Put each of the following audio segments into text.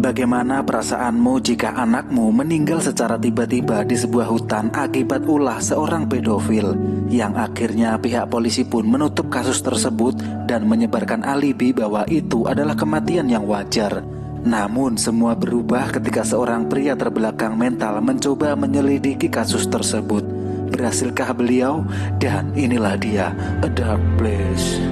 Bagaimana perasaanmu jika anakmu meninggal secara tiba-tiba di sebuah hutan akibat ulah seorang pedofil, yang akhirnya pihak polisi pun menutup kasus tersebut dan menyebarkan alibi bahwa itu adalah kematian yang wajar. Namun semua berubah ketika seorang pria terbelakang mental mencoba menyelidiki kasus tersebut. Berhasilkah beliau? Dan inilah dia, A Dark Place.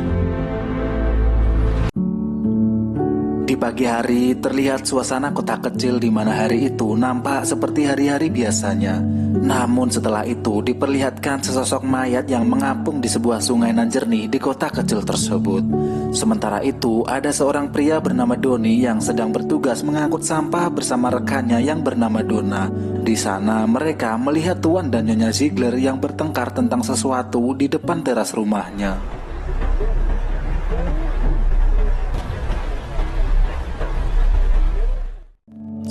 Di pagi hari terlihat suasana kota kecil di mana hari itu nampak seperti hari-hari biasanya. Namun setelah itu diperlihatkan sesosok mayat yang mengapung di sebuah sungai nan jernih di kota kecil tersebut. Sementara itu ada seorang pria bernama Doni yang sedang bertugas mengangkut sampah bersama rekannya yang bernama Donna. Di sana mereka melihat Tuan dan Nyonya Ziegler yang bertengkar tentang sesuatu di depan teras rumahnya.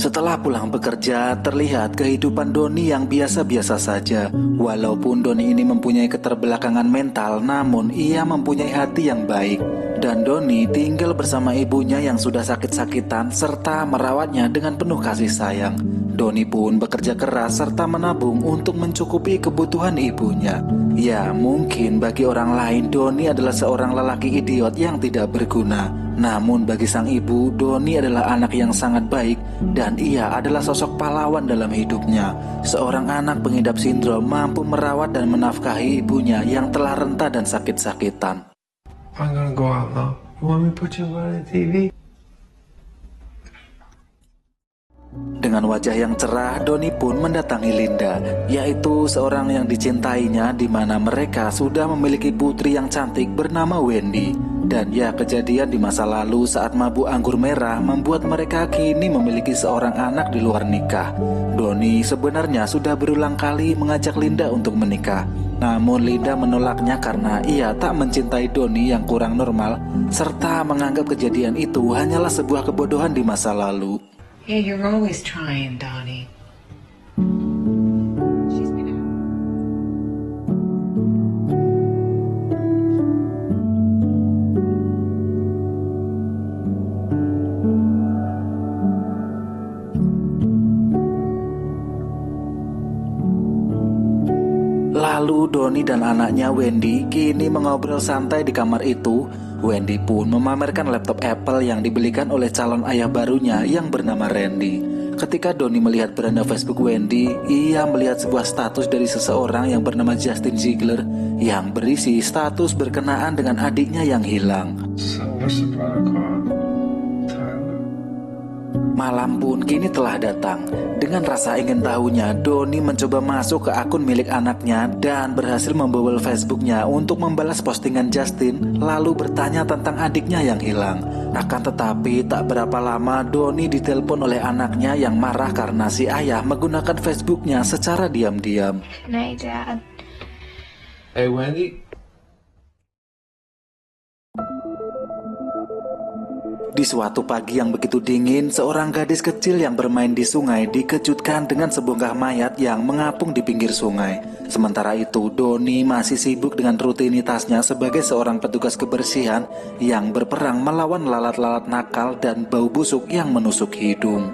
Setelah pulang bekerja, terlihat kehidupan Doni yang biasa-biasa saja. Walaupun Doni ini mempunyai keterbelakangan mental, namun ia mempunyai hati yang baik. Dan Doni tinggal bersama ibunya yang sudah sakit-sakitan serta merawatnya dengan penuh kasih sayang. Doni pun bekerja keras serta menabung untuk mencukupi kebutuhan ibunya. Ya, mungkin bagi orang lain Doni adalah seorang lelaki idiot yang tidak berguna. Namun bagi sang ibu, Doni adalah anak yang sangat baik dan ia adalah sosok pahlawan dalam hidupnya. Seorang anak pengidap sindrom mampu merawat dan menafkahi ibunya yang telah renta dan sakit-sakitan. I'm gonna go out now. You want me to put you on the TV? Dengan wajah yang cerah, Doni pun mendatangi Linda, yaitu seorang yang dicintainya, di mana mereka sudah memiliki putri yang cantik bernama Wendy. Dan ya, kejadian di masa lalu saat mabuk anggur merah membuat mereka kini memiliki seorang anak di luar nikah. Doni sebenarnya sudah berulang kali mengajak Linda untuk menikah. Namun Linda menolaknya karena ia tak mencintai Doni yang kurang normal, serta menganggap kejadian itu hanyalah sebuah kebodohan di masa lalu. Yeah, you're always trying, Donnie. Lalu Doni dan anaknya Wendy kini mengobrol santai di kamar itu. Wendy pun memamerkan laptop Apple yang dibelikan oleh calon ayah barunya yang bernama Randy. Ketika Doni melihat beranda Facebook Wendy, ia melihat sebuah status dari seseorang yang bernama Justin Ziegler yang berisi status berkenaan dengan adiknya yang hilang. So what's the protocol, Tyler? Malam pun kini telah datang. Dengan rasa ingin tahunya, Doni mencoba masuk ke akun milik anaknya dan berhasil membobol Facebooknya untuk membalas postingan Justin, lalu bertanya tentang adiknya yang hilang. Akan tetapi tak berapa lama Doni ditelepon oleh anaknya yang marah karena si ayah menggunakan Facebooknya secara diam-diam. Hey, Dad. Hey, Wendy. Di suatu pagi yang begitu dingin, seorang gadis kecil yang bermain di sungai dikejutkan dengan sebongkah mayat yang mengapung di pinggir sungai. Sementara itu, Doni masih sibuk dengan rutinitasnya sebagai seorang petugas kebersihan yang berperang melawan lalat-lalat nakal dan bau busuk yang menusuk hidung.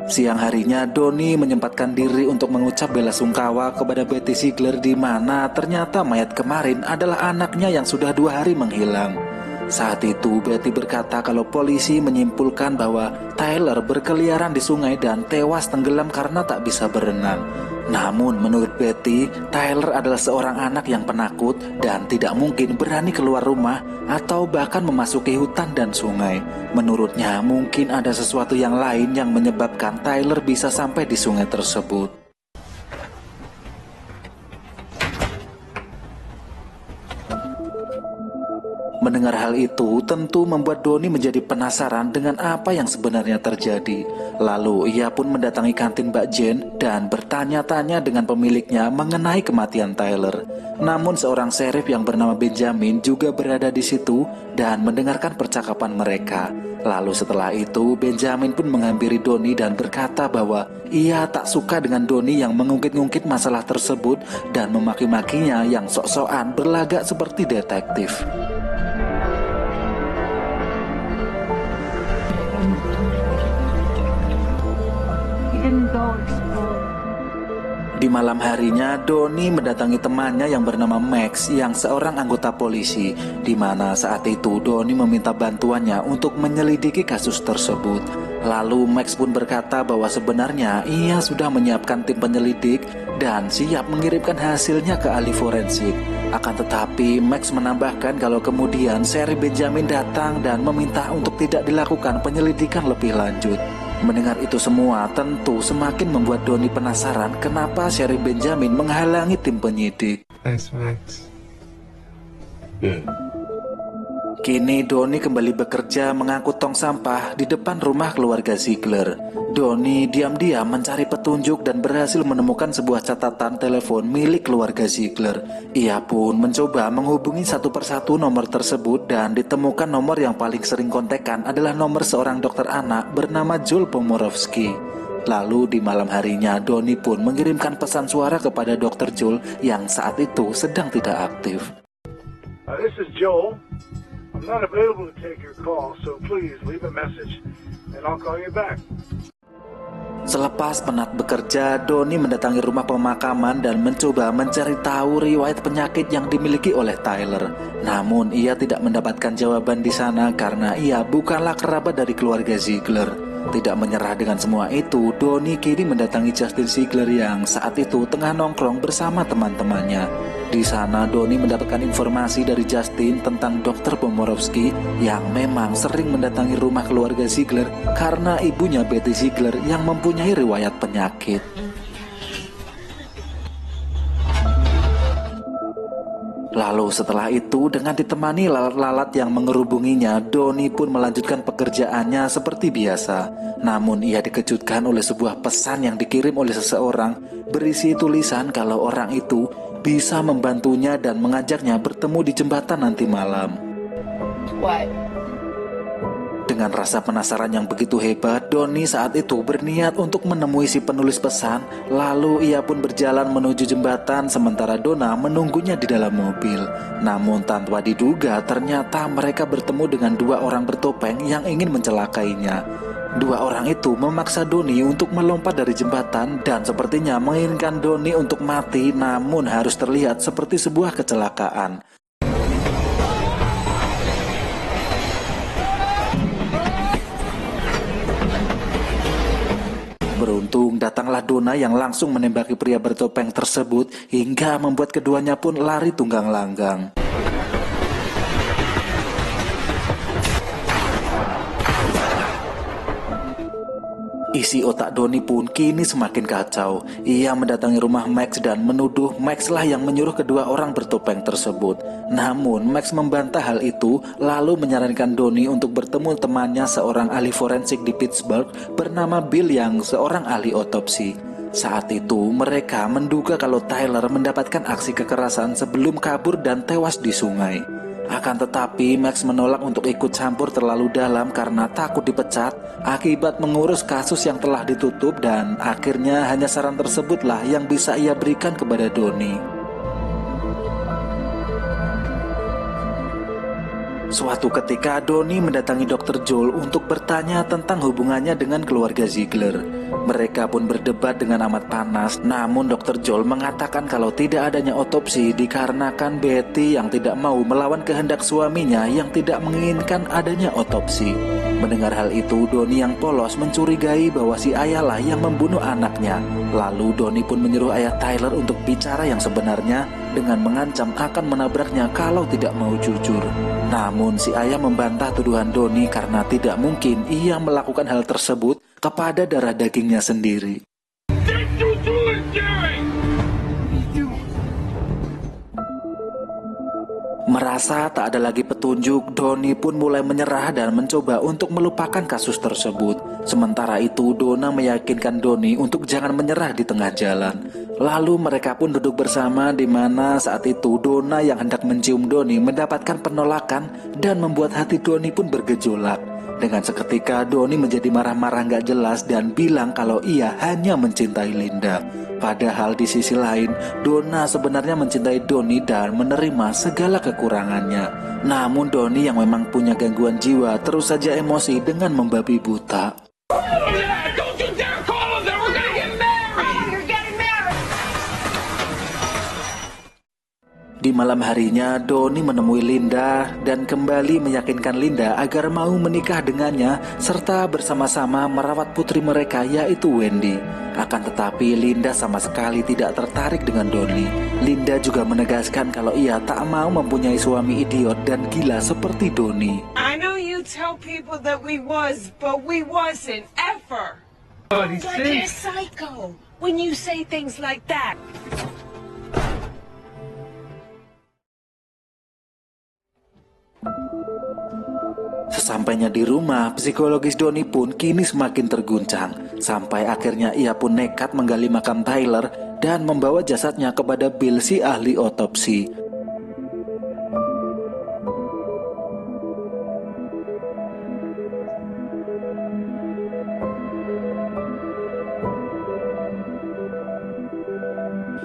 Siang harinya, Doni menyempatkan diri untuk mengucap bela sungkawa kepada Betty Ziegler, di mana ternyata mayat kemarin adalah anaknya yang sudah 2 hari menghilang. Saat itu Betty berkata kalau polisi menyimpulkan bahwa Tyler berkeliaran di sungai dan tewas tenggelam karena tak bisa berenang. Namun menurut Betty, Tyler adalah seorang anak yang penakut dan tidak mungkin berani keluar rumah atau bahkan memasuki hutan dan sungai. Menurutnya mungkin ada sesuatu yang lain yang menyebabkan Tyler bisa sampai di sungai tersebut. Mendengar hal itu tentu membuat Doni menjadi penasaran dengan apa yang sebenarnya terjadi. Lalu ia pun mendatangi kantin Mbak Jane dan bertanya-tanya dengan pemiliknya mengenai kematian Tyler. Namun seorang sheriff yang bernama Benjamin juga berada di situ dan mendengarkan percakapan mereka. Lalu setelah itu Benjamin pun menghampiri Doni dan berkata bahwa ia tak suka dengan Doni yang mengungkit-ungkit masalah tersebut dan memaki-makinya yang sok-sokan berlagak seperti detektif. didn't go explore. Di malam harinya, Donnie mendatangi temannya yang bernama Max yang seorang anggota polisi, di mana saat itu Donnie meminta bantuannya untuk menyelidiki kasus tersebut. Lalu Max pun berkata bahwa sebenarnya ia sudah menyiapkan tim penyelidik dan siap mengirimkan hasilnya ke ahli forensik. Akan tetapi Max menambahkan kalau kemudian Sherry Benjamin datang dan meminta untuk tidak dilakukan penyelidikan lebih lanjut. Mendengar itu semua tentu semakin membuat Donnie penasaran kenapa Sherry Benjamin menghalangi tim penyidik. Thanks, Max. Kini Donnie kembali bekerja mengangkut tong sampah di depan rumah keluarga Ziegler. Donnie diam-diam mencari petunjuk dan berhasil menemukan sebuah catatan telepon milik keluarga Ziegler. Ia pun mencoba menghubungi satu persatu nomor tersebut dan ditemukan nomor yang paling sering kontekan adalah nomor seorang dokter anak bernama Joel Pomorowski. Lalu di malam harinya Donnie pun mengirimkan pesan suara kepada Dr. Joel yang saat itu sedang tidak aktif. This is Joel. I'm not available to take your call, so please leave a message and I'll call you back. Selepas penat bekerja, Donnie mendatangi rumah pemakaman dan mencoba mencari tahu riwayat penyakit yang dimiliki oleh Tyler. Namun ia tidak mendapatkan jawaban di sana karena ia bukanlah kerabat dari keluarga Ziegler. Tidak menyerah dengan semua itu, Donnie kini mendatangi Justin Ziegler yang saat itu tengah nongkrong bersama teman-temannya. Di sana Donnie mendapatkan informasi dari Justin tentang Dr. Pomorowski yang memang sering mendatangi rumah keluarga Ziegler karena ibunya Betty Ziegler yang mempunyai riwayat penyakit. Lalu setelah itu dengan ditemani lalat-lalat yang mengerubunginya, Donnie pun melanjutkan pekerjaannya seperti biasa. Namun ia dikejutkan oleh sebuah pesan yang dikirim oleh seseorang berisi tulisan kalau orang itu bisa membantunya dan mengajaknya bertemu di jembatan nanti malam. What? Dengan rasa penasaran yang begitu hebat, Donnie saat itu berniat untuk menemui si penulis pesan. Lalu ia pun berjalan menuju jembatan sementara Donna menunggunya di dalam mobil. Namun tanpa diduga ternyata mereka bertemu dengan dua orang bertopeng yang ingin mencelakainya. Dua orang itu memaksa Donnie untuk melompat dari jembatan dan sepertinya menginginkan Donnie untuk mati, namun harus terlihat seperti sebuah kecelakaan. Beruntung datanglah Donna yang langsung menembaki pria bertopeng tersebut hingga membuat keduanya pun lari tunggang langgang. Isi otak Donnie pun kini semakin kacau. Ia mendatangi rumah Max dan menuduh Max lah yang menyuruh kedua orang bertopeng tersebut. Namun Max membantah hal itu, lalu menyarankan Donnie untuk bertemu temannya seorang ahli forensik di Pittsburgh bernama Bill yang seorang ahli otopsi. Saat itu mereka menduga kalau Tyler mendapatkan aksi kekerasan sebelum kabur dan tewas di sungai. Akan tetapi Max menolak untuk ikut campur terlalu dalam karena takut dipecat akibat mengurus kasus yang telah ditutup, dan akhirnya hanya saran tersebutlah yang bisa ia berikan kepada Donnie. Suatu ketika Donnie mendatangi Dr. Joel untuk bertanya tentang hubungannya dengan keluarga Ziegler. Mereka pun berdebat dengan amat panas, namun Dr. Joel mengatakan kalau tidak adanya otopsi dikarenakan Betty yang tidak mau melawan kehendak suaminya yang tidak menginginkan adanya otopsi. Mendengar hal itu, Donnie yang polos mencurigai bahwa si ayahlah yang membunuh anaknya. Lalu Donnie pun menyuruh ayah Tyler untuk bicara yang sebenarnya dengan mengancam akan menabraknya kalau tidak mau jujur. Namun si ayah membantah tuduhan Donnie karena tidak mungkin ia melakukan hal tersebut kepada darah dagingnya sendiri. Merasa tak ada lagi petunjuk, Donnie pun mulai menyerah dan mencoba untuk melupakan kasus tersebut. Sementara itu, Donna meyakinkan Donnie untuk jangan menyerah di tengah jalan. Lalu mereka pun duduk bersama, di mana saat itu Donna yang hendak mencium Donnie mendapatkan penolakan dan membuat hati Donnie pun bergejolak. Dengan seketika Donnie menjadi marah-marah gak jelas dan bilang kalau ia hanya mencintai Linda. Padahal di sisi lain, Donna sebenarnya mencintai Donnie dan menerima segala kekurangannya. Namun Donnie yang memang punya gangguan jiwa terus saja emosi dengan membabi buta. Di malam harinya, Donnie menemui Linda dan kembali meyakinkan Linda agar mau menikah dengannya serta bersama-sama merawat putri mereka yaitu Wendy. Akan tetapi Linda sama sekali tidak tertarik dengan Donnie. Linda juga menegaskan kalau ia tak mau mempunyai suami idiot dan gila seperti Donnie. I know you tell people that we was, but we wasn't ever. Buddy, Like you're psycho when you say things like that. Sesampainya di rumah, psikologis Donnie pun kini semakin terguncang. Sampai akhirnya ia pun nekat menggali makam Tyler dan membawa jasadnya kepada Bill si ahli otopsi.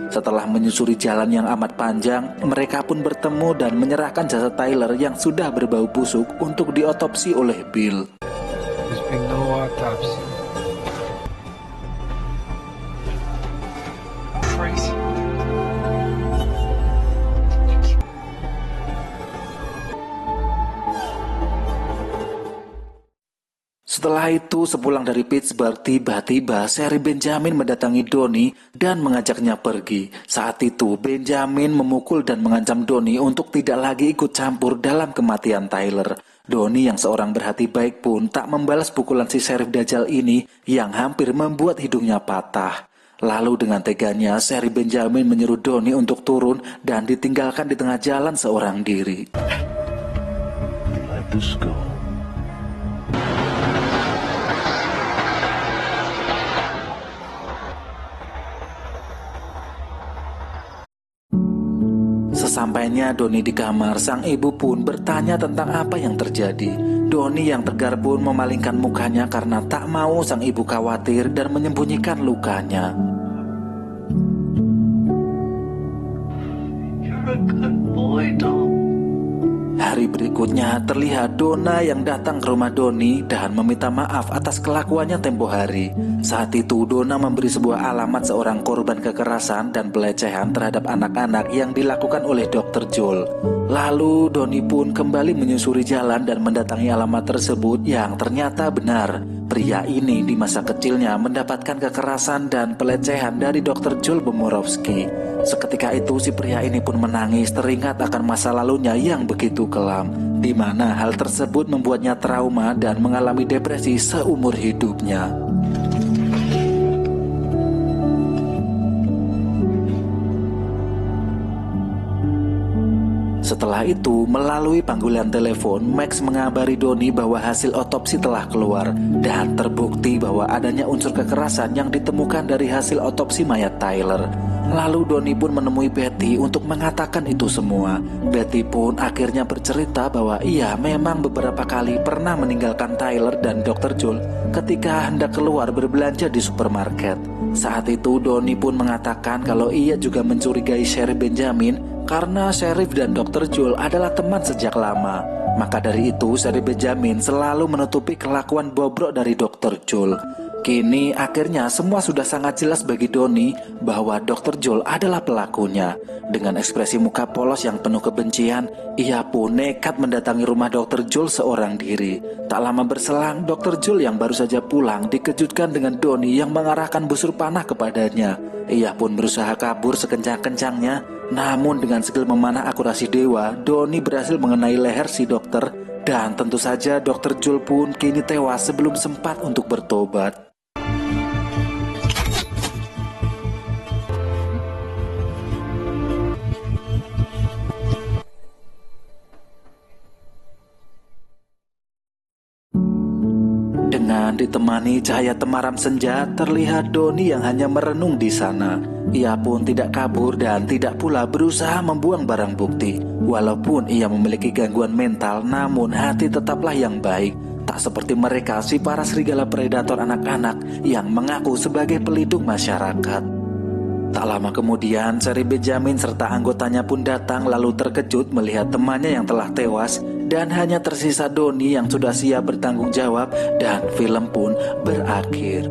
Setelah menyusuri jalan yang amat panjang, mereka pun bertemu dan menyerahkan jasad Tyler yang sudah berbau busuk untuk diotopsi oleh Bill. There's been no autopsy. Crazy. Setelah itu, sepulang dari Pittsburgh, tiba-tiba Sherry Benjamin mendatangi Donnie dan mengajaknya pergi. Saat itu, Benjamin memukul dan mengancam Donnie untuk tidak lagi ikut campur dalam kematian Tyler. Donnie yang seorang berhati baik pun tak membalas pukulan si Sheriff Dajjal ini yang hampir membuat hidungnya patah. Lalu dengan teganya, Sherry Benjamin menyuruh Donnie untuk turun dan ditinggalkan di tengah jalan seorang diri. Let this go. Sesampainya Donnie di kamar, sang ibu pun bertanya tentang apa yang terjadi. Donnie yang tegar pun memalingkan mukanya karena tak mau sang ibu khawatir dan menyembunyikan lukanya. You're a good boy, Dom. Hari berikutnya terlihat Donna yang datang ke rumah Donnie dan meminta maaf atas kelakuannya tempo hari. Saat itu Donna memberi sebuah alamat seorang korban kekerasan dan pelecehan terhadap anak-anak yang dilakukan oleh Dr. Joel. Lalu Donnie pun kembali menyusuri jalan dan mendatangi alamat tersebut yang ternyata benar. Pria ini di masa kecilnya mendapatkan kekerasan dan pelecehan dari Dr. Joel Bomorowski. Seketika itu si pria ini pun menangis teringat akan masa lalunya yang begitu kelam, di mana hal tersebut membuatnya trauma dan mengalami depresi seumur hidupnya. Setelah itu, melalui panggilan telepon, Max mengabari Donnie bahwa hasil otopsi telah keluar dan terbukti bahwa adanya unsur kekerasan yang ditemukan dari hasil otopsi mayat Tyler. Lalu Donnie pun menemui Betty untuk mengatakan itu semua. Betty pun akhirnya bercerita bahwa ia memang beberapa kali pernah meninggalkan Tyler dan Dr. Joel ketika hendak keluar berbelanja di supermarket. Saat itu Donnie pun mengatakan kalau ia juga mencurigai Sheriff Benjamin karena Sheriff dan Dr. Joel adalah teman sejak lama. Maka dari itu Sheriff Benjamin selalu menutupi kelakuan bobrok dari Dr. Joel. Kini akhirnya semua sudah sangat jelas bagi Donnie bahwa Dr. Joel adalah pelakunya. Dengan ekspresi muka polos yang penuh kebencian, ia pun nekat mendatangi rumah Dr. Joel seorang diri. Tak lama berselang, Dr. Joel yang baru saja pulang dikejutkan dengan Donnie yang mengarahkan busur panah kepadanya. Ia pun berusaha kabur sekencang-kencangnya, namun dengan skill memanah akurasi dewa, Donnie berhasil mengenai leher si dokter. Dan tentu saja Dr. Joel pun kini tewas sebelum sempat untuk bertobat. Dengan ditemani cahaya temaram senja, terlihat Donnie yang hanya merenung di sana. Ia pun tidak kabur dan tidak pula berusaha membuang barang bukti. Walaupun ia memiliki gangguan mental, namun hati tetaplah yang baik. Tak seperti mereka si para serigala predator anak-anak yang mengaku sebagai pelindung masyarakat. Tak lama kemudian, Sheriff Benjamin serta anggotanya pun datang lalu terkejut melihat temannya yang telah tewas dan hanya tersisa Donnie yang sudah siap bertanggung jawab dan film pun berakhir.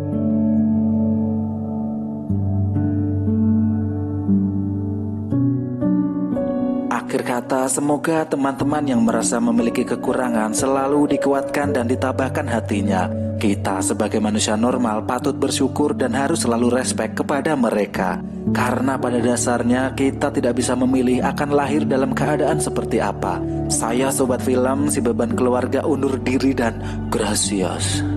Akhir kata, semoga teman-teman yang merasa memiliki kekurangan selalu dikuatkan dan ditabahkan hatinya. Kita sebagai manusia normal patut bersyukur dan harus selalu respek kepada mereka. Karena pada dasarnya kita tidak bisa memilih akan lahir dalam keadaan seperti apa. Saya Sobat Film, si beban keluarga undur diri dan gracias.